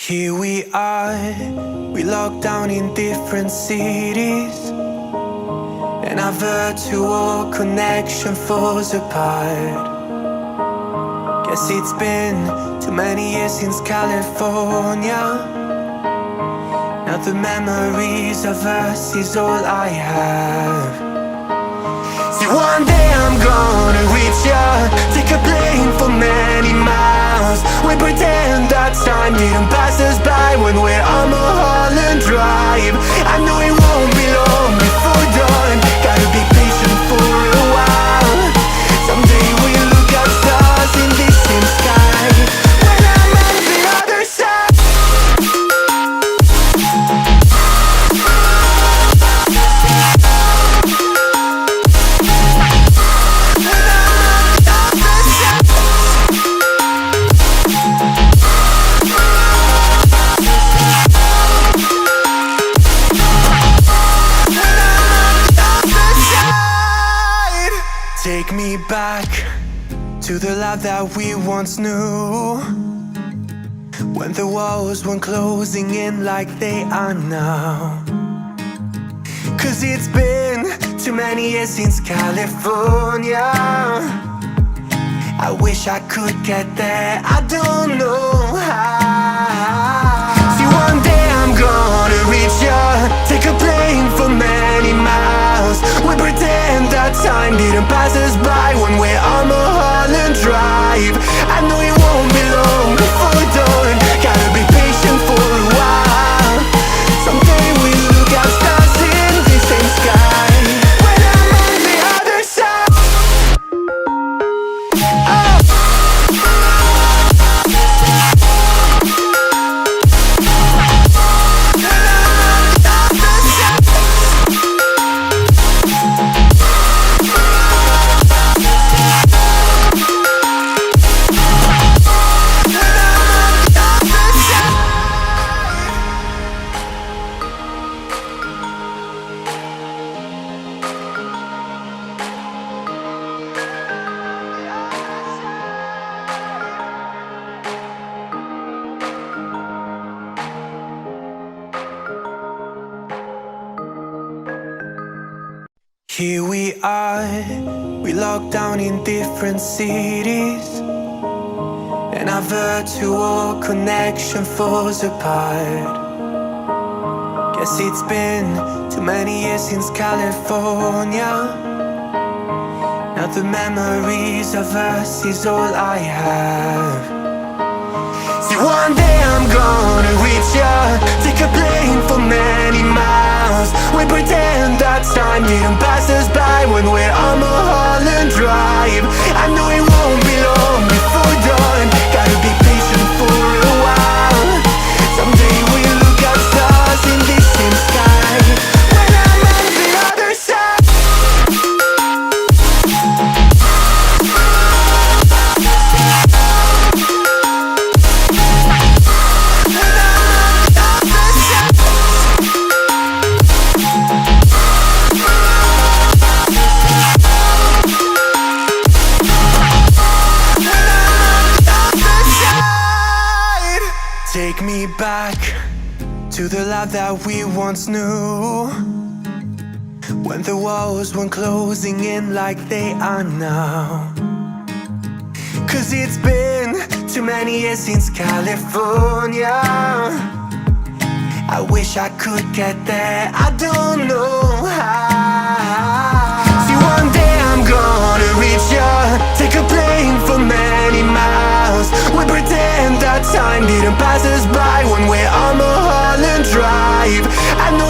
Here we are, we locked down in different cities, and our virtual connection falls apart. Guess it's been too many years since California. Now the memories of us is all I have. See, one day I'm gonna reach ya, take a plane for many miles. We pretend that time didn't pass us by when we're on Mulholland Drive. I know it won't be long before dawn, gotta be patient for a while. Someday we'll look at stars in this same sky when I'm on the other side. Take me back to the life that we once knew, when the walls weren't closing in like they are now. Cause it's been too many years since California. I wish I could get there, I don't know how. See, one day I'm gonna reach ya, take a plane for many miles. We pretend that time didn't pass us by when we're on Mulholland Drive. I know it won't be long before dawn, gotta be patient for a while. Someday we'll look at stars in the same sky when I'm on the other side. Here we are, we locked down in different cities, and our virtual connection falls apart. Guess it's been too many years since California. Now the memories of us is all I have. See, one day I'm gonna reach ya, take a plane for many miles. We pretend that time didn't pass us by when we're on Mulholland Drive. I know it won't be long before dawn, gotta be patient for a while. Someday we'll look at stars in this same sky when I'm on the other side. Take me back to the life that we once knew, when the walls weren't closing in like they are now. Cause it's been too many years since California. I wish I could get there, I don't know how. See, one day I'm gonna reach ya, take a plane for many miles. We pretend that time didn't pass us by when we're on Mulholland Drive. I know